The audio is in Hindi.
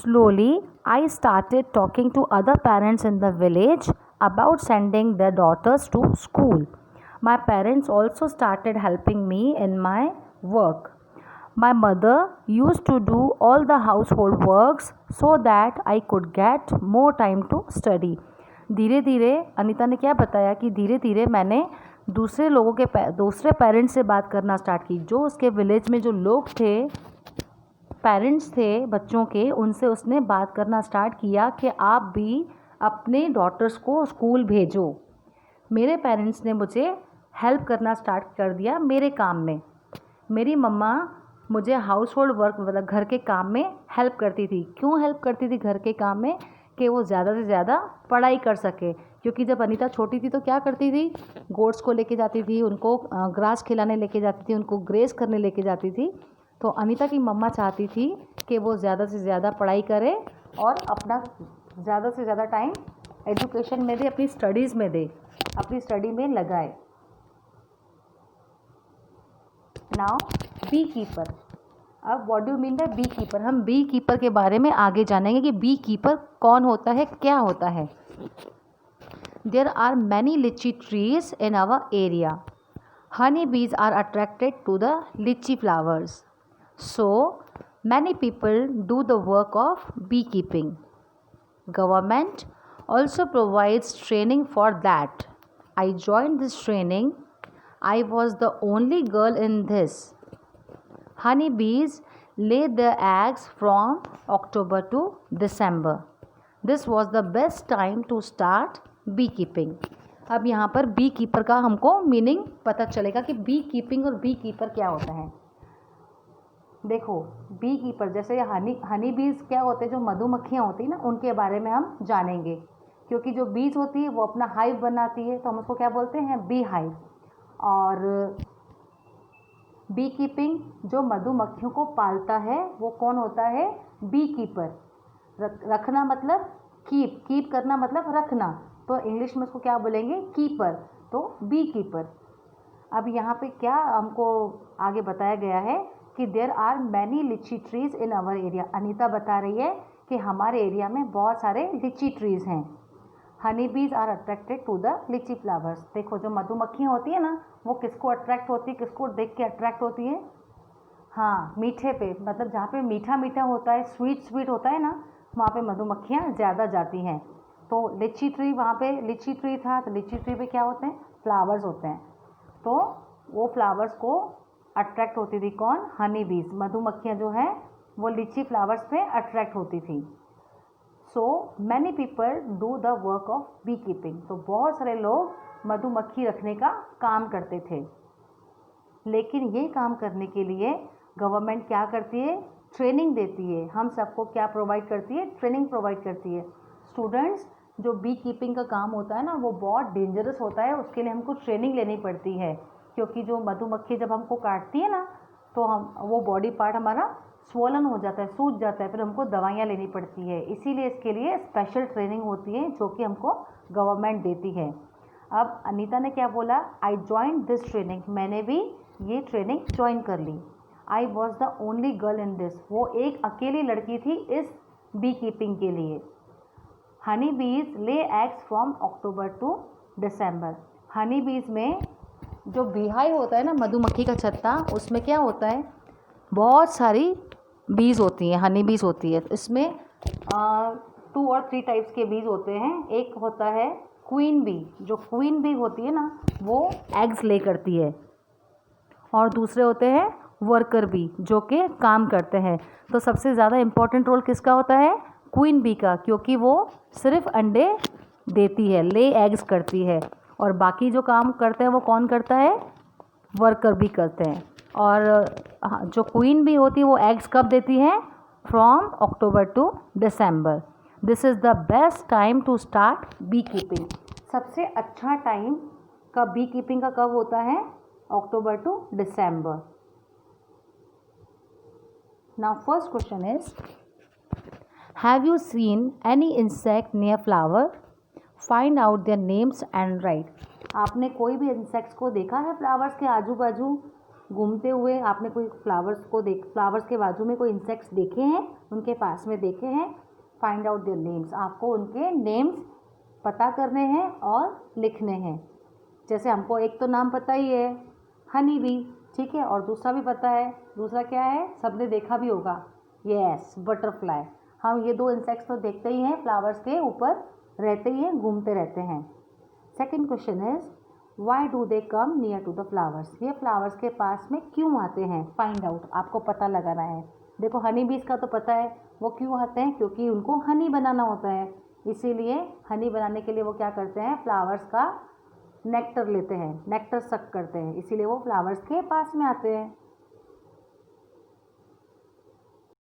Slowly, I started talking to other parents in the village about sending their daughters to school. My parents also started helping me in my work. My mother used to do all the household works so that I could get more time to study. धीरे धीरे अनीता ने क्या बताया कि धीरे धीरे मैंने दूसरे पेरेंट्स से बात करना स्टार्ट की। जो उसके विलेज में जो लोग थे, पेरेंट्स थे बच्चों के, उनसे उसने बात करना स्टार्ट किया कि आप भी अपने डॉटर्स को स्कूल भेजो। मेरे पेरेंट्स ने मुझे हेल्प करना स्टार्ट कर दिया मेरे काम में। मेरी मम्मा मुझे हाउस होल्ड वर्क मतलब घर के काम में हेल्प करती थी। क्यों हेल्प करती थी घर के काम में? कि वो ज़्यादा से ज़्यादा पढ़ाई कर सके। क्योंकि जब अनीता छोटी थी तो क्या करती थी, गोट्स को लेके जाती थी, उनको ग्रास खिलाने लेके जाती थी, उनको ग्रेस करने लेके जाती थी। तो अनीता की मम्मा चाहती थी कि वो ज़्यादा से ज़्यादा पढ़ाई करे और अपना ज़्यादा से ज़्यादा टाइम एजुकेशन में दे, अपनी स्टडीज़ में दे, अपनी स्टडी में लगाए। Now bee keeper. अब what do mean by bee keeper? हम बी कीपर के बारे में आगे जानेंगे कि बी कीपर कौन होता है, क्या होता है। There are many litchi trees in our area. Honey bees are attracted to the litchi flowers. So, many people do the work of beekeeping. Government also provides training for that. I joined this training. I was the only girl in this. Honeybees lay their eggs from October to December. This was the best time to start beekeeping. अब यहाँ पर बी कीपर का हमको मीनिंग पता चलेगा कि बी कीपिंग और बी कीपर क्या होता है। देखो, बी कीपर जैसे हनी बीज क्या होते हैं, जो मधुमक्खियाँ होती हैं ना, उनके बारे में हम जानेंगे। क्योंकि जो बीज होती है वो अपना हाइव बनाती है, तो हम उसको क्या बोलते हैं, बी हाइव। और बी कीपिंग जो मधुमक्खियों को पालता है वो कौन होता है, बी कीपर। रखना मतलब कीप करना मतलब रखना, तो इंग्लिश में उसको क्या बोलेंगे, कीपर, तो बी कीपर। अब यहाँ पे क्या हमको आगे बताया गया है कि there are many litchi trees in our area. Anita बता रही है कि हमारे एरिया में बहुत सारे लिची ट्रीज हैं। Honey bees are attracted to the litchi flowers. देखो, जो मधुमक्खियाँ होती है ना, वो किसको अट्रैक्ट होती है, किसको देख के अट्रैक्ट होती है? हाँ, मीठे पे, मतलब जहाँ पे मीठा मीठा होता है, स्वीट होता है ना, वहाँ पे मधुमक्खियाँ ज़्यादा जाती हैं। तो लिची ट्री, वहाँ पे लिची ट्री था, तो लिची ट्री पे क्या होते हैं, फ्लावर्स होते हैं। तो वो फ्लावर्स को अट्रैक्ट होती थी कौन, हनी बीज, मधुमक्खियाँ जो हैं वो लीची फ्लावर्स पे अट्रैक्ट होती थी। So many people do the work of beekeeping. तो बहुत सारे लोग मधुमक्खी रखने का काम करते थे। लेकिन ये काम करने के लिए गवर्नमेंट क्या करती है, ट्रेनिंग देती है। हम सबको क्या प्रोवाइड करती है, ट्रेनिंग प्रोवाइड करती है। स्टूडेंट्स, जो बी कीपिंग का काम होता है ना, वो बहुत डेंजरस होता है, उसके लिए हमको ट्रेनिंग लेनी पड़ती है। क्योंकि जो मधुमक्खी जब हमको काटती है ना, तो वो बॉडी पार्ट हमारा स्वोलन हो जाता है, सूज जाता है, फिर हमको दवाइयाँ लेनी पड़ती है। इसीलिए इसके लिए स्पेशल ट्रेनिंग होती है जो कि हमको गवर्नमेंट देती है। अब अनीता ने क्या बोला, आई ज्वाइन दिस ट्रेनिंग, मैंने भी ये ट्रेनिंग ज्वाइन कर ली। I was the only girl in this, वो एक अकेली लड़की थी इस बी कीपिंग के लिए। Honey bees lay eggs from October to December. Honey bees में जो बीहाइव होता है ना, मधुमक्खी का छत्ता, उसमें क्या होता है, बहुत सारी बीज होती हैं, हनी बीज होती है। इसमें 2 और 3 टाइप्स के बीज होते हैं। एक होता है क्वीन बी, जो क्वीन बी होती है ना, वो एग्स ले करती है। और दूसरे होते हैं वर्कर बी, जो कि काम करते हैं। तो सबसे ज़्यादा इम्पॉर्टेंट रोल किसका होता है, क्वीन बी का, क्योंकि वो सिर्फ अंडे देती है, ले एग्स करती है। और बाकी जो काम करते हैं वो कौन करता है, वर्कर भी करते हैं। और जो क्वीन भी होती है वो एग्स कब देती है, from October to December. This is the best time to start beekeeping. सबसे अच्छा टाइम का बी कीपिंग का कब होता है, October to December. Now first question is, have you seen any insect near flower? Find out their names and write. आपने कोई भी इंसेक्ट्स को देखा है फ्लावर्स के आजू बाजू? घूमते हुए आपने कोई फ्लावर्स के बाजू में कोई इंसेक्ट्स देखे हैं, उनके पास में देखे हैं, फाइंड आउट देयर नेम्स, आपको उनके नेम्स पता करने हैं और लिखने हैं। जैसे हमको एक तो नाम पता ही है हनी बी, ठीक है, और दूसरा भी पता है, दूसरा क्या है, सबने देखा भी होगा, यस बटरफ्लाई। हम ये 2 इंसेक्ट्स तो देखते ही हैं, फ्लावर्स के ऊपर रहते ही हैं, घूमते रहते हैं। Second question is why do they come near to the flowers, ये फ्लावर्स के पास में क्यों आते हैं, फाइंड आउट, आपको पता लगाना है। देखो हनी बीज का तो पता है, वो क्यों आते हैं, क्योंकि उनको हनी बनाना होता है, इसीलिए हनी बनाने के लिए वो क्या करते हैं, फ्लावर्स का नेक्टर लेते हैं, नेक्टर सक करते हैं, इसीलिए वो फ्लावर्स के पास में आते हैं।